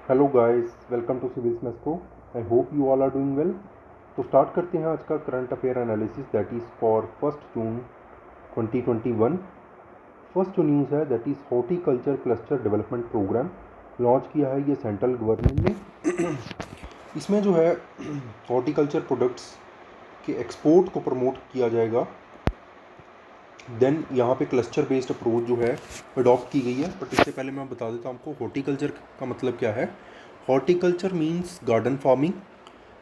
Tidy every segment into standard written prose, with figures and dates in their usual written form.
Hello guys, welcome to civils मेस्को। I hope you all are doing well. तो start करते हैं आज का current affair analysis that is for 1 June 2021। First जो न्यूज़ है that is horticulture cluster development program launch किया है ये सेंट्रल गवर्नमेंट ने। इसमें जो है हॉर्टिकल्चर प्रोडक्ट्स के एक्सपोर्ट को प्रमोट किया जाएगा। देन यहाँ पे क्लस्टर बेस्ड अप्रोच जो है अडॉप्ट की गई है। बट इससे पहले मैं बता देता हूँ आपको हॉर्टिकल्चर का मतलब क्या है। Horticulture means garden farming.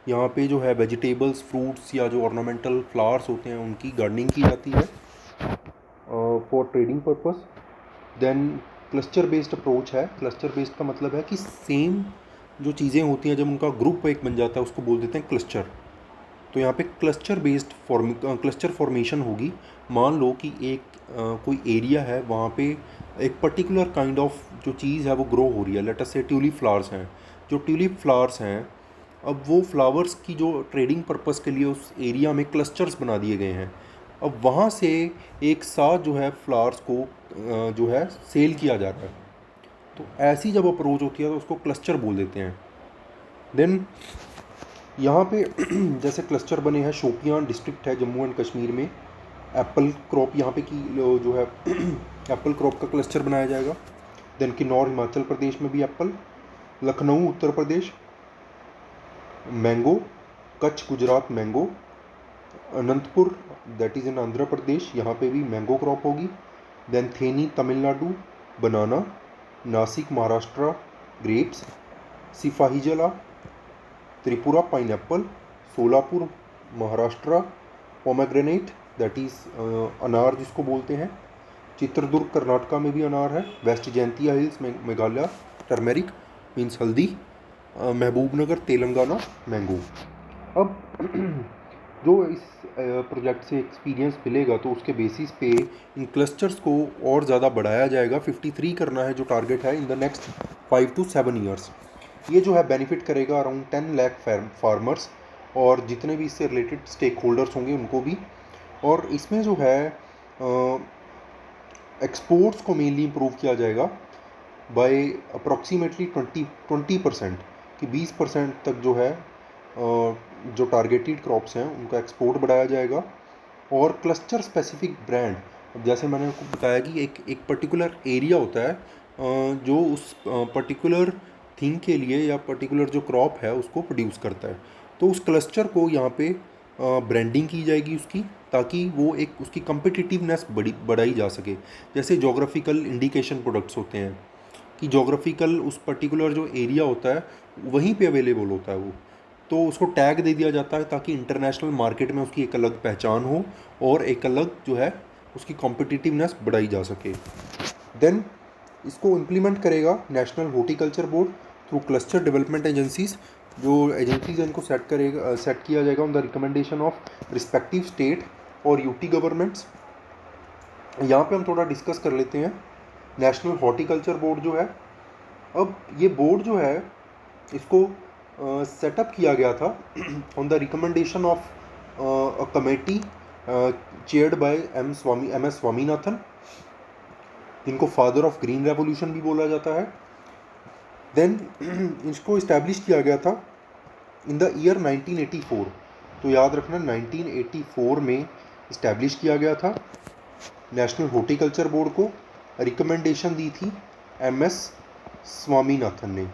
यहाँ पे जो है वेजिटेबल्स, फ्रूट्स या जो ऑर्नामेंटल फ्लावर्स होते हैं उनकी गार्डनिंग की जाती है for trading purpose. Then cluster based approach है। क्लस्टर बेस्ड का मतलब है कि सेम जो चीज़ें होती हैं जब उनका ग्रुप एक बन जाता है उसको बोल देते हैं क्लस्टर। तो यहाँ पे क्लस्टर बेस्ड क्लस्टर फॉर्मेशन होगी। मान लो कि एक कोई एरिया है, वहाँ पे एक पर्टिकुलर काइंड ऑफ जो चीज़ है वो ग्रो हो रही है। लेट अस से ट्यूलिप फ्लावर्स हैं। जो ट्यूलिप फ्लावर्स हैं, अब वो फ्लावर्स की जो ट्रेडिंग पर्पस के लिए उस एरिया में क्लस्टर्स बना दिए गए हैं। अब वहाँ से एक साथ जो है फ्लावर्स को जो है सेल किया जा रहा है। तो ऐसी जब अप्रोच होती है तो उसको क्लस्टर बोल देते हैं। देन यहाँ पे जैसे क्लस्टर बने हैं, शोपियान डिस्ट्रिक्ट है जम्मू एंड कश्मीर में। एप्पल क्रॉप यहाँ पे की जो है एप्पल क्रॉप का क्लस्टर बनाया जाएगा। देन किन्नौर हिमाचल प्रदेश में भी apple, Lucknow Uttar Pradesh mango, Kutch Gujarat mango, Anantapur that is in Andhra Pradesh, यहाँ पे भी मैंगो क्रॉप होगी। Then Theni Tamil Nadu banana, Nashik Maharashtra grapes, Sepahijala Tripura pineapple, Solapur Maharashtra pomegranate that is अनार जिसको बोलते हैं, चित्रदुर्ग कर्नाटका में भी अनार है, West Jaintia Hills Meghalaya turmeric means हल्दी, महबूबनगर तेलंगाना मैंगो। अब जो इस प्रोजेक्ट से एक्सपीरियंस मिलेगा तो उसके बेसिस पे इन क्लस्टर्स को और ज़्यादा बढ़ाया जाएगा। 53 करना है जो टारगेट है in the next 5 to 7 years. ये जो है बेनिफिट करेगा अराउंड 10 लाख फार्मर्स और जितने भी इससे रिलेटेड स्टेक होल्डर्स होंगे उनको भी। और इसमें जो है एक्सपोर्ट्स को मेनली इम्प्रूव किया जाएगा बाय अप्रॉक्सीमेटली 20% कि 20% तक जो है जो टारगेटेड क्रॉप्स हैं उनका एक्सपोर्ट बढ़ाया जाएगा। और क्लस्टर स्पेसिफिक ब्रांड, जैसे मैंने आपको बताया कि एक पर्टिकुलर एरिया होता है जो उस पर्टिकुलर थिंग के लिए या पर्टिकुलर जो क्रॉप है उसको प्रोड्यूस करता है। तो उस क्लस्टर को यहाँ पे ब्रांडिंग की जाएगी उसकी, ताकि वो एक उसकी कम्पिटिटिवनेस बढ़ाई जा सके। जैसे जोग्राफिकल इंडिकेशन प्रोडक्ट्स होते हैं कि जोग्राफिकल उस पर्टिकुलर जो एरिया होता है वहीं पे अवेलेबल होता है वो, तो उसको टैग दे दिया जाता है ताकि इंटरनेशनल मार्केट में उसकी एक अलग पहचान हो और एक अलग जो है उसकी कॉम्पिटिटिवनेस बढ़ाई जा सके। देन इसको इम्प्लीमेंट करेगा national horticulture board through cluster development agencies. जो एजेंसीज हैं इनको सेट किया जाएगा on the recommendation of respective state और यूटी गवर्नमेंट्स। यहाँ पे हम थोड़ा डिस्कस कर लेते हैं नेशनल हॉर्टिकल्चर बोर्ड जो है। अब ये बोर्ड जो है इसको सेटअप किया गया था on the recommendation of a committee chaired by M S Swaminathan, जिनको फादर ऑफ ग्रीन रेवोल्यूशन भी बोला जाता है। देन इसको इस्टेब्लिश किया गया था इन द ईयर 1984। तो याद रखना 1984 में इस्टेब्लिश किया गया था। नेशनल हॉर्टिकल्चर बोर्ड को रिकमेंडेशन दी थी एम एस स्वामीनाथन ने।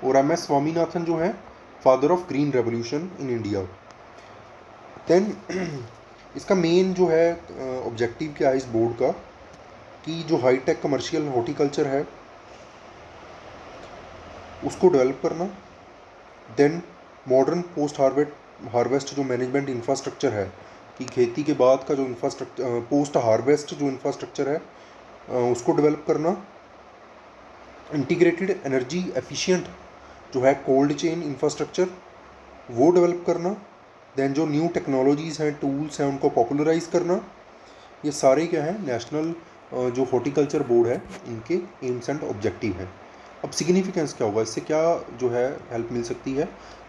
और एम एस स्वामीनाथन जो है father of green revolution in India. Then इसका मेन जो है ऑब्जेक्टिव क्या है इस बोर्ड का, कि जो हाईटेक कमर्शियल हॉर्टिकल्चर है उसको डेवलप करना। देन मॉडर्न पोस्ट हार्वेस्ट जो मैनेजमेंट इंफ्रास्ट्रक्चर है, कि खेती के बाद का जो इंफ्रास्ट्रक्चर, पोस्ट हार्वेस्ट जो इंफ्रास्ट्रक्चर है उसको डेवलप करना। इंटीग्रेटेड एनर्जी एफिशिएंट जो है कोल्ड चेन इंफ्रास्ट्रक्चर वो डेवलप करना। देन जो न्यू टेक्नोलॉजीज़ हैं, टूल्स हैं, उनको पॉपुलराइज करना। ये सारे क्या है नेशनल जो हॉर्टिकल्चर बोर्ड है इनके एम्स एंड ऑब्जेक्टिव हैं। अब सिग्निफिकेंस क्या होगा, इससे क्या जो है हेल्प मिल सकती है।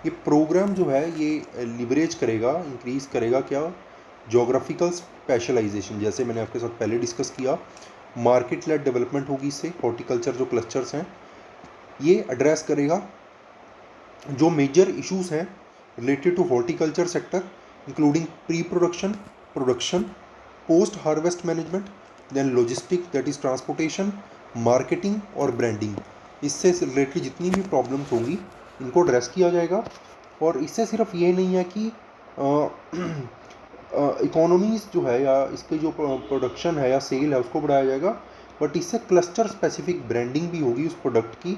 ये प्रोग्राम जो है ये लिवरेज करेगा, इंक्रीज़ करेगा क्या, जोग्राफिकल स्पेशलाइजेशन। जैसे मैंने आपके साथ पहले डिस्कस किया मार्केट लेड डेवलपमेंट होगी इससे, हॉर्टिकल्चर जो क्लस्टर्स हैं ये एड्रेस करेगा जो मेजर इश्यूज हैं related to horticulture sector, including pre production, production, post harvest management, then logistic that is transportation, marketing और ब्रांडिंग। इससे रिलेटेड जितनी भी प्रॉब्लम्स होंगी इनको एड्रेस किया जाएगा। और इससे सिर्फ ये नहीं है कि इकोनॉमीज़ जो है या इसके जो प्रोडक्शन है या सेल है उसको बढ़ाया जाएगा, बट इससे क्लस्टर स्पेसिफिक ब्रांडिंग भी होगी उस प्रोडक्ट की,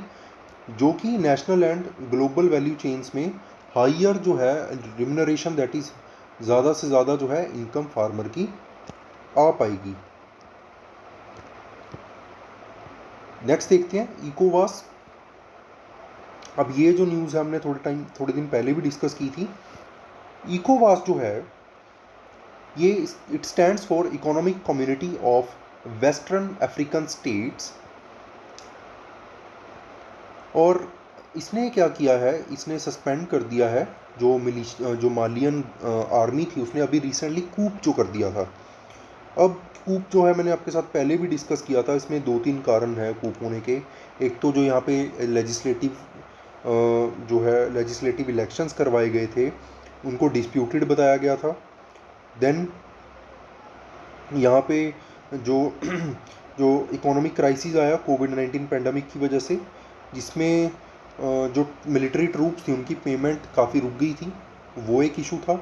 जो कि national and global value chains में हायर जो है रिम्यूनरेशन दैट इज़ ज़्यादा से ज़्यादा जो है इनकम फार्मर की आ पाएगी। नेक्स्ट देखते हैं इकोवास। अब ये जो न्यूज़ है हमने थोड़े दिन पहले भी डिस्कस की थी। इकोवास जो है ये it stands for economic community of western African states. और इसने क्या किया है, इसने सस्पेंड कर दिया है जो मालियन आर्मी थी, उसने अभी रिसेंटली कूप जो कर दिया था। अब कूप जो है मैंने आपके साथ पहले भी डिस्कस किया था, इसमें 2-3 कारण है कूप होने के। एक तो जो यहाँ पे लेजिस्लेटिव इलेक्शंस करवाए गए थे उनको डिस्प्यूटेड बताया गया था। देन यहाँ पे जो जो इकोनॉमिक क्राइसिस आया कोविड-19 पेंडेमिक की वजह से, जिसमें जो मिलिट्री ट्रूप्स थी उनकी पेमेंट काफ़ी रुक गई थी, वो एक इशू था।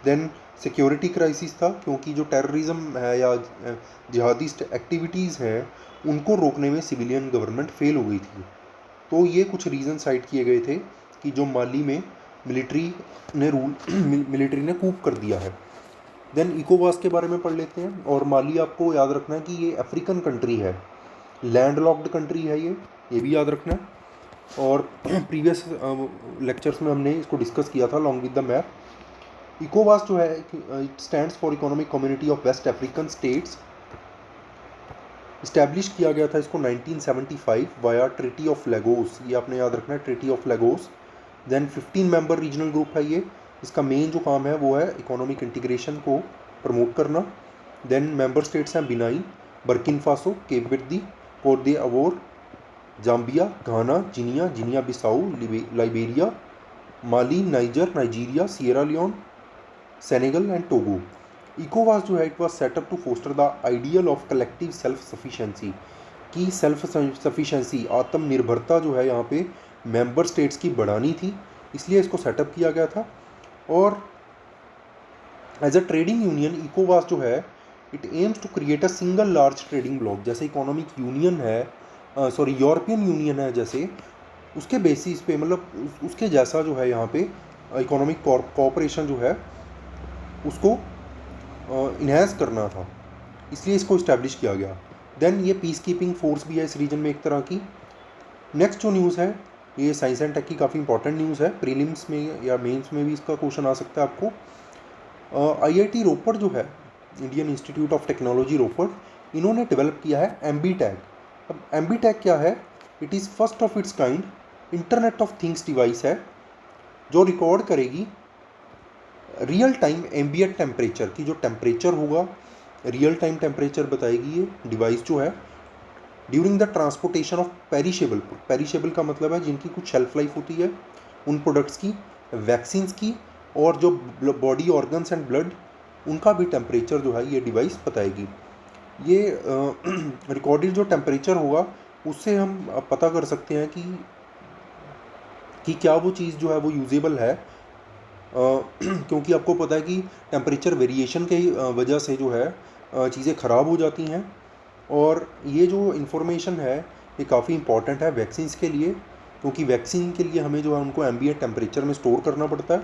देन सिक्योरिटी क्राइसिस था, क्योंकि जो टेररिज्म है या जिहादिस्ट एक्टिविटीज़ हैं उनको रोकने में सिविलियन गवर्नमेंट फेल हो गई थी। तो ये कुछ रीज़न साइड किए गए थे कि जो माली में मिलिट्री ने कूप कर दिया है। देन इकोवास के बारे में पढ़ लेते हैं। और माली आपको याद रखना है कि ये अफ्रीकन कंट्री है, लैंडलॉक्ड कंट्री है, ये भी याद रखना है। और प्रीवियस लेक्चर्स में हमने इसको डिस्कस किया था लॉन्ग विद द मैप। इकोवास जो है it stands for economic community of West African states. Establish किया गया था इसको 1975 वाया ट्रीटी ऑफ लेगोस, ये आपने याद रखना है, treaty of Lagos. Then 15 member regional group है ये। इसका मेन जो काम है वो है इकोनॉमिक इंटीग्रेशन को प्रमोट करना। देन मेंबर स्टेट्स हैं Benin, Burkina Faso, Cape Verde, Cote d'Ivoire, Gambia, Ghana, Guinea Bissau, Liberia, Mali, Nigeria, Sierra Leone, Senegal and Togo. इकोवास जो है it was setup to foster the ideal of collective self sufficiency, की self sufficiency आत्मनिर्भरता जो है यहाँ पे member states की बढ़ानी थी, इसलिए इसको सेटअप किया गया था। और एज अ ट्रेडिंग यूनियन इकोवास जो है it aims to create a single large trading bloc, जैसे इकोनॉमिक यूनियन है, यूरोपियन यूनियन है जैसे, उसके बेसिस पे मतलब उसके जैसा जो है यहाँ पे इकोनॉमिक कोऑपरेशन जो है उसको इन्हेंस करना था, इसलिए इसको इस्टेब्लिश किया गया। देन ये पीस कीपिंग फोर्स भी है इस रीजन में एक तरह की। नेक्स्ट जो न्यूज़ है ये साइंस एंड टेक की काफ़ी इंपॉर्टेंट न्यूज़ है, प्रीलिम्स में या मेंस में भी इसका क्वेश्चन आ सकता है आपको। IIT रोपड़ जो है, इंडियन इंस्टीट्यूट ऑफ टेक्नोलॉजी रोपड़, इन्होंने डेवलप किया है एम्बीटैग। अब एम्बीटैग क्या है? It is first of its kind internet of things device है जो रिकॉर्ड करेगी रियल टाइम एम्बिएंट टेम्परेचर की, जो टेम्परेचर होगा रियल टाइम टेम्परेचर बताएगी ये डिवाइस जो है, during the transportation of perishable का मतलब है जिनकी कुछ शेल्फ लाइफ होती है, उन प्रोडक्ट्स की, वैक्सीन्स की, और जो बॉडी ऑर्गन्स एंड ब्लड उनका भी टेम्परेचर जो है ये डिवाइस बताएगी। ये रिकॉर्डेड जो टेम्परेचर होगा उससे हम पता कर सकते हैं कि क्या वो चीज़ जो है वो यूजेबल है, क्योंकि आपको पता है कि टेम्परेचर वेरिएशन के वजह से जो है चीज़ें ख़राब हो जाती हैं। और ये जो इन्फॉर्मेशन है ये काफ़ी इंपॉर्टेंट है वैक्सीन्स के लिए, क्योंकि वैक्सीन के लिए हमें जो है उनको एम्बिएंट टेम्परेचर में स्टोर करना पड़ता है।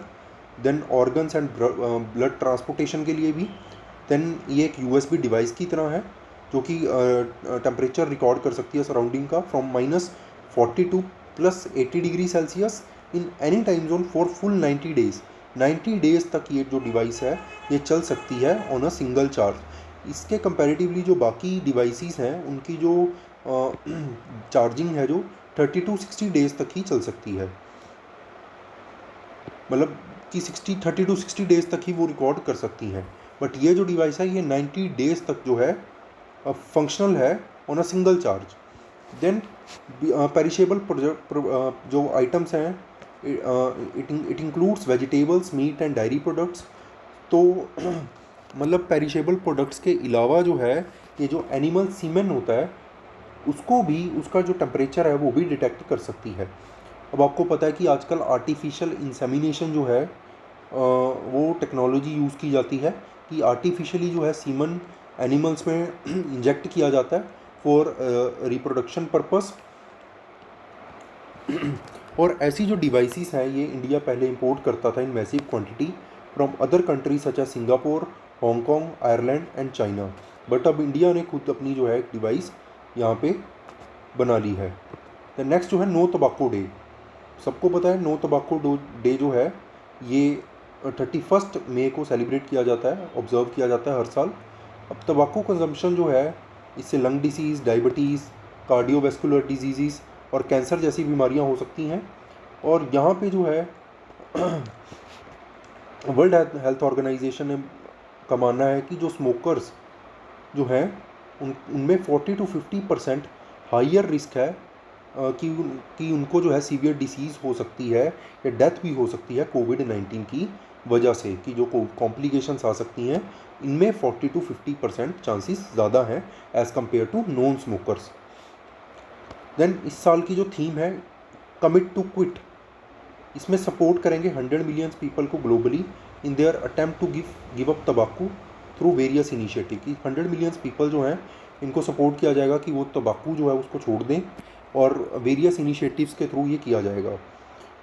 Then organs and blood transportation के लिए भी। देन ये एक USB डिवाइस की तरह है जो कि टेम्परेचर रिकॉर्ड कर सकती है सराउंडिंग का from -40 to +80 degree Celsius in any time zone for full 90 days. 90 days तक ये जो डिवाइस है ये चल सकती है ऑन अ सिंगल चार्ज। इसके कंपैरेटिवली जो बाकी डिवाइसेस हैं उनकी जो चार्जिंग है जो 30 to 60 डेज़ तक ही चल सकती है, मतलब कि 30 to 60 डेज़ तक ही वो रिकॉर्ड कर सकती हैं। बट ये जो डिवाइस है ये 90 डेज़ तक जो है फंक्शनल है on a single charge. Then perishable जो आइटम्स हैं, it includes vegetables, meat and dairy products. तो मतलब पेरिशेबल प्रोडक्ट्स के अलावा जो है ये जो एनिमल सीमेन होता है उसको भी, उसका जो टेम्परेचर है वो भी डिटेक्ट कर सकती है। अब आपको पता है कि आजकल आर्टिफिशियल इंसेमिनेशन जो है वो टेक्नोलॉजी यूज़ की जाती है कि आर्टिफिशियली जो है सीमन एनिमल्स में इंजेक्ट किया जाता है फॉर रिप्रोडक्शन पर्पस। और ऐसी जो डिवाइसेस हैं ये इंडिया पहले इंपोर्ट करता था in massive quantity from other countries such as Singapore, Hong Kong, Ireland and China. But अब इंडिया ने खुद अपनी जो है डिवाइस यहाँ पे बना ली है। द नेक्स्ट जो है नो टोबैको डे। सबको पता है नो टोबैको डे जो है ये 31 मई को सेलिब्रेट किया जाता है, ऑब्जर्व किया जाता है हर साल। अब तंबाकू कंजम्पशन जो है इससे lung disease, diabetes, cardiovascular disease और कैंसर जैसी बीमारियां हो सकती हैं। और यहाँ पे जो है वर्ल्ड हेल्थ ऑर्गेनाइजेशन का मानना है कि जो स्मोकर्स जो हैं उनमें 40 to 50% हाइयर रिस्क है कि उनको जो है सीवियर डिसीज़ हो सकती है या डेथ भी हो सकती है कोविड-19 की वजह से, कि जो कॉम्प्लिकेशंस आ सकती हैं इनमें 40 to 50% चांसेस ज़्यादा हैं as compare to non smokers. Then इस साल की जो थीम है कमिट टू क्विट, इसमें सपोर्ट करेंगे 100 मिलियन पीपल को globally in their attempt to give up तंबाकू थ्रू वेरियस इनिशिएटिव। कि 100 मिलियन पीपल जो हैं इनको सपोर्ट किया जाएगा कि वो तंबाकू जो है उसको छोड़ दें, और वेरियस इनिशिएटिव्स के थ्रू ये किया जाएगा।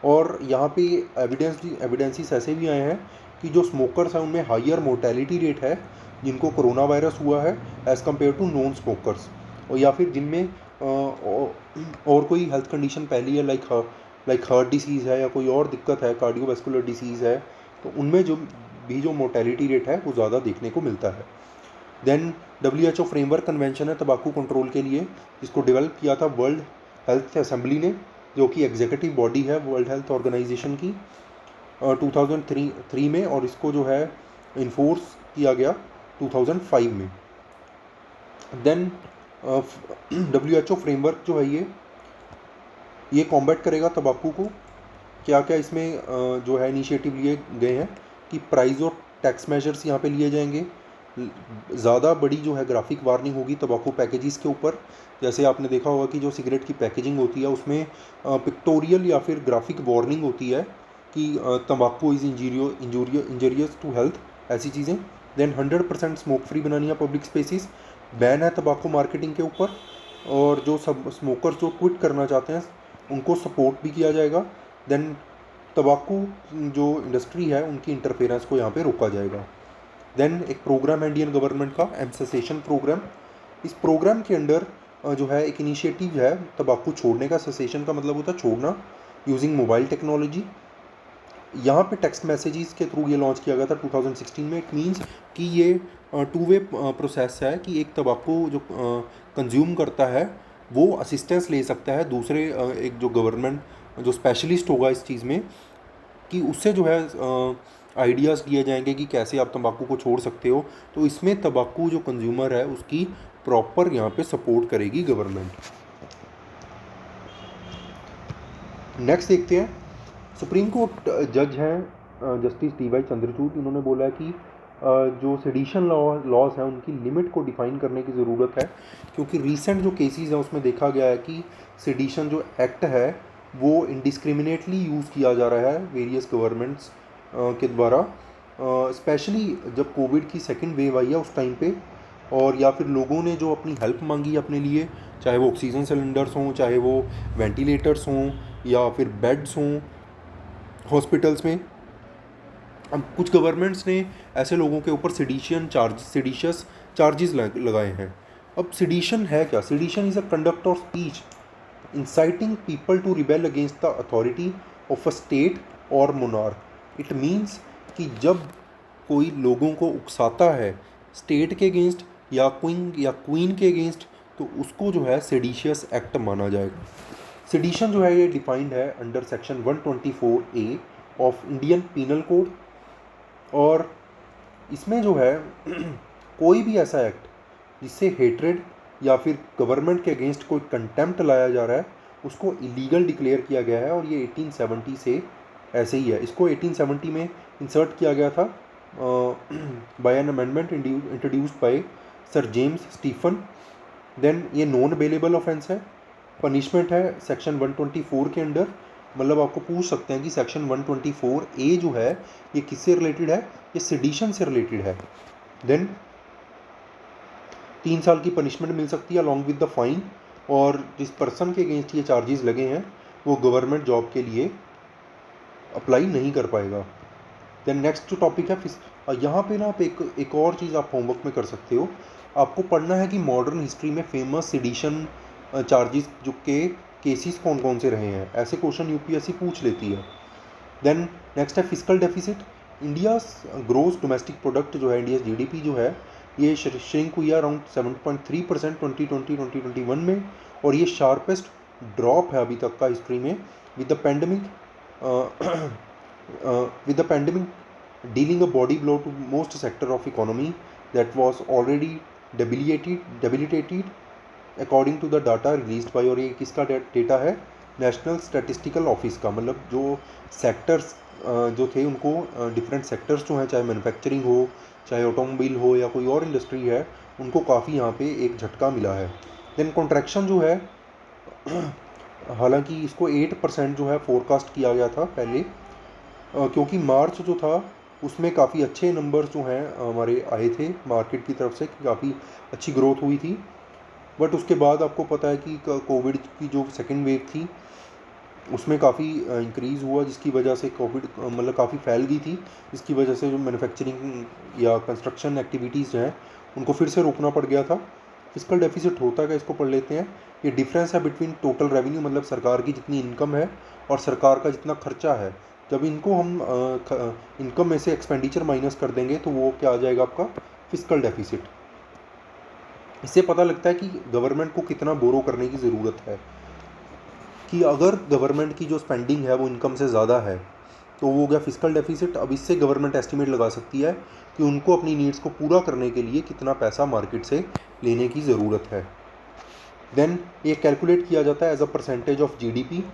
और यहाँ पे एविडेंसेस ऐसे भी आए हैं कि जो स्मोकर्स हैं उनमें हाइयर मोर्टेलिटी रेट है जिनको कोरोना वायरस हुआ है as compare to non smokers, और या फिर जिनमें और कोई हेल्थ कंडीशन पहली है लाइक हार्ट डिसीज़ है या कोई और दिक्कत है, कार्डियोवैस्कुलर डिसीज़ है, तो उनमें जो मोर्टेलिटी रेट है वो ज़्यादा देखने को मिलता है। देन WHO फ्रेमवर्क कन्वेंशन है तंबाकू कंट्रोल के लिए, जिसको डेवलप किया था वर्ल्ड हेल्थ असेंबली ने, जो कि एग्जीक्यूटिव बॉडी है वर्ल्ड हेल्थ ऑर्गेनाइजेशन की 2003 में, और इसको जो है इन्फोर्स किया गया 2005 में। देन WHO फ्रेमवर्क जो है ये कॉम्बैट करेगा तंबाकू को। क्या क्या इसमें जो है इनिशिएटिव लिए गए हैं कि प्राइस और टैक्स मेजर्स यहाँ पे लिए जाएंगे। ज़्यादा बड़ी जो है ग्राफिक वार्निंग होगी तंबाकू पैकेजेस के ऊपर। जैसे आपने देखा होगा कि जो सिगरेट की पैकेजिंग होती है उसमें पिक्टोरियल या फिर ग्राफिक वार्निंग होती है कि तंबाकू इज़ इंजूरियस टू हेल्थ, ऐसी चीज़ें। देन 100% स्मोक फ्री बनानी है पब्लिक स्पेसिस, बैन है तंबाकू मार्केटिंग के ऊपर, और जो सब स्मोकर्स जो क्विट करना चाहते हैं उनको सपोर्ट भी किया जाएगा। देन तंबाकू जो इंडस्ट्री है उनकी इंटरफेरेंस को यहाँ पे रोका जाएगा। देन एक प्रोग्राम है इंडियन गवर्नमेंट का सेसेशन प्रोग्राम। इस प्रोग्राम के अंडर जो है एक इनिशिएटिव है तंबाकू छोड़ने का। सेसेशन का मतलब होता है छोड़ना, यूजिंग मोबाइल टेक्नोलॉजी। यहाँ पे टेक्स्ट मैसेजेस के थ्रू ये लॉन्च किया गया था 2016 में। इट मीन्स कि ये टू वे प्रोसेस है कि एक तंबाकू जो कंज्यूम करता है वो असिस्टेंस ले सकता है दूसरे एक जो गवर्नमेंट जो स्पेशलिस्ट होगा इस चीज़ में, कि उससे जो है आइडियाज़ दिए जाएंगे कि कैसे आप तंबाकू को छोड़ सकते हो। तो इसमें तंबाकू जो कंज्यूमर है उसकी प्रॉपर यहाँ पे सपोर्ट करेगी गवर्नमेंट। नेक्स्ट देखते हैं, सुप्रीम कोर्ट जज हैं जस्टिस DY चंद्रचूड़। इन्होंने बोला है कि जो सेडिशन लॉज हैं उनकी लिमिट को डिफ़ाइन करने की ज़रूरत है, क्योंकि रीसेंट जो केसेस हैं उसमें देखा गया है कि सेडिशन जो एक्ट है वो इंडिस्क्रिमिनेटली यूज़ किया जा रहा है वेरियस गवर्नमेंट्स के द्वारा, स्पेशली जब कोविड की सेकेंड वेव आई है उस टाइम पे, और या फिर लोगों ने जो अपनी हेल्प मांगी अपने लिए, चाहे वो ऑक्सीजन सिलेंडर्स हों, चाहे वो वेंटिलेटर्स हों, या फिर बेड्स हों हॉस्पिटल्स में। अब कुछ गवर्नमेंट्स ने ऐसे लोगों के ऊपर सेडिशियस चार्जेस लगाए हैं। अब सेडिशन है क्या? Sedition is a conduct of speech inciting people to rebel against the authority of a state और मोनार्क। इट मीन्स कि जब कोई लोगों को उकसाता है स्टेट के अगेंस्ट या क्वीन के अगेंस्ट, तो उसको जो है सेडिशियस एक्ट माना जाएगा। सेडिशन जो है ये डिफाइंड है under section 124A of Indian penal code, और इसमें जो है कोई भी ऐसा एक्ट जिससे हेट्रेड या फिर गवर्नमेंट के अगेंस्ट कोई कंटेम्प्ट लाया जा रहा है उसको इलीगल डिक्लेयर किया गया है, और ये 1870 से ऐसे ही है। इसको 1870 में इंसर्ट किया गया था by an amendment introduced by sir James Stephen. Then ये नॉन अवेलेबल ऑफेंस है। पनिशमेंट है सेक्शन 124 के अंडर। मतलब आपको पूछ सकते हैं कि सेक्शन 124A जो है ये किससे रिलेटेड है, ये सेडिशन से रिलेटेड है। देन 3 साल की पनिशमेंट मिल सकती है अलॉन्ग विद द फाइन, और जिस पर्सन के अगेंस्ट ये चार्जेस लगे हैं वो गवर्नमेंट जॉब के लिए अप्लाई नहीं कर पाएगा। देन नेक्स्ट जो टॉपिक है यहाँ पे ना आप एक और चीज़ आप होमवर्क में कर सकते हो। आपको पढ़ना है कि मॉडर्न हिस्ट्री में फेमस सेडिशन चार्जेस जो के केसेस कौन कौन से रहे हैं। ऐसे क्वेश्चन यूपीएससी पूछ लेती है। देन नेक्स्ट है fiscal deficit. India gross domestic product जो है, इंडिया जीडीपी जो है, ये श्रिंक हुई है अराउंड 7.3% 2020-2021 में, और ये शार्पेस्ट ड्रॉप है अभी तक का हिस्ट्री में। With the pandemic dealing a body blow to most sector of economy that was already debilitated according to the data released by, और ये किसका डेटा है, नेशनल स्टैटिस्टिकल ऑफिस का। मतलब जो सेक्टर्स जो थे उनको डिफरेंट सेक्टर्स जो हैं, चाहे मैन्युफैक्चरिंग हो, चाहे ऑटोमोबाइल हो या कोई और इंडस्ट्री है, उनको काफ़ी यहाँ पे एक झटका मिला है। देन कॉन्ट्रैक्शन जो है हालांकि इसको 8% जो है फोरकास्ट किया गया था पहले, क्योंकि मार्च जो था उसमें काफ़ी अच्छे नंबर्स जो हैं हमारे आए थे मार्केट की तरफ से, काफ़ी अच्छी ग्रोथ हुई थी। बट उसके बाद आपको पता है कि कोविड की जो सेकेंड वेव थी उसमें काफ़ी इंक्रीज़ हुआ, जिसकी वजह से कोविड मतलब काफ़ी फैल गई थी, जिसकी वजह से जो मैन्युफैक्चरिंग या कंस्ट्रक्शन एक्टिविटीज़ जो हैं उनको फिर से रोकना पड़ गया था। फिस्कल डेफिसिट होता क्या, इसको पढ़ लेते हैं। ये डिफरेंस है बिटवीन टोटल रेवेन्यू, मतलब सरकार की जितनी इनकम है और सरकार का जितना खर्चा है। जब इनको हम इनकम में से एक्सपेंडिचर माइनस कर देंगे तो वो क्या आ जाएगा आपका, फिस्कल डेफिसिट। इससे पता लगता है कि गवर्नमेंट को कितना बोरो करने की ज़रूरत है, कि अगर गवर्नमेंट की जो स्पेंडिंग है वो इनकम से ज़्यादा है तो वो हो गया फिस्कल डेफिसिट। अब इससे गवर्नमेंट एस्टिमेट लगा सकती है कि उनको अपनी नीड्स को पूरा करने के लिए कितना पैसा मार्केट से लेने की ज़रूरत है। देन ये कैलकुलेट किया जाता है as a percentage of GDP,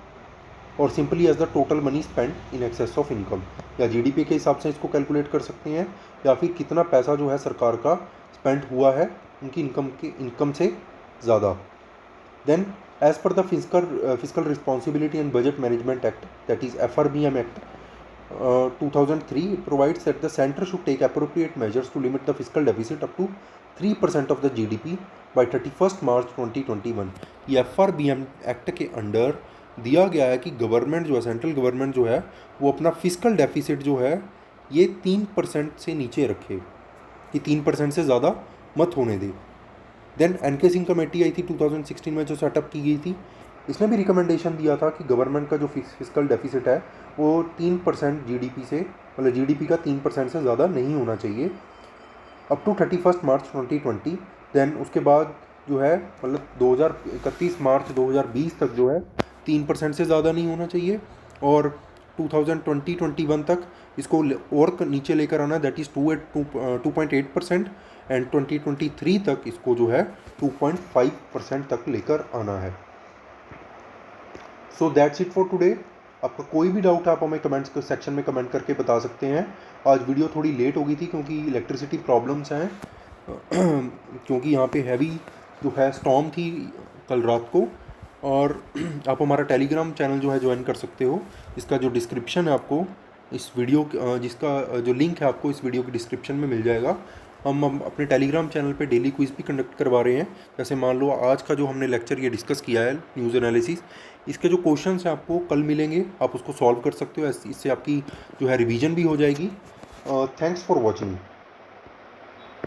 और simply as the total money spend in excess of income, या जीडीपी के हिसाब से इसको कैलकुलेट कर सकते हैं, या फिर कितना पैसा जो है सरकार का स्पेंड हुआ है उनकी इनकम से ज़्यादा। Then as per the physical responsibility and budget management act, that is FRBM act 2003, it provides that the center should take appropriate measures to limit the fiscal deficit up to 3% of the GDP by 31st March 2021। ये FRBM act के under दिया गया है कि government जो है, central government जो है, वो अपना फिस्कल डेफिसिट जो है ये 3% से नीचे रखे, कि 3% से ज़्यादा मत होने दे। देन NK सिंह कमेटी आई थी 2016 में जो सेटअप की गई थी, इसने भी रिकमेंडेशन दिया था कि गवर्नमेंट का जो फिस्कल डेफिसिट है वो 3% जीडीपी से, मतलब जीडीपी का 3% से ज़्यादा नहीं होना चाहिए अप टू 31 मार्च 2020। देन उसके बाद जो है मतलब 31 मार्च 2020 तक जो है 3% से ज़्यादा नहीं होना चाहिए, और 2020-21 तक इसको और नीचे लेकर आना, दैट इज़ 2.8%, एंड 2023 तक इसको जो है 2.5% तक लेकर आना है। So that's it for today. आपका कोई भी डाउट आप हमें कमेंट्स सेक्शन में कमेंट करके बता सकते हैं। आज वीडियो थोड़ी लेट हो गई थी क्योंकि इलेक्ट्रिसिटी प्रॉब्लम्स हैं क्योंकि यहाँ पे हैवी जो है स्टॉर्म थी कल रात को। और आप हमारा टेलीग्राम चैनल जो है ज्वाइन कर सकते हो, इसका जो डिस्क्रिप्शन है आपको इस वीडियो जिसका जो लिंक है आपको इस वीडियो के डिस्क्रिप्शन में मिल जाएगा। हम अपने टेलीग्राम चैनल पे डेली क्विज़ भी कंडक्ट करवा रहे हैं। जैसे मान लो आज का जो हमने लेक्चर ये डिस्कस किया है न्यूज़ एनालिसिस, इसके जो क्वेश्चंस हैं आपको कल मिलेंगे, आप उसको सॉल्व कर सकते हो। इससे आपकी जो है रिवीजन भी हो जाएगी। Thanks for watching.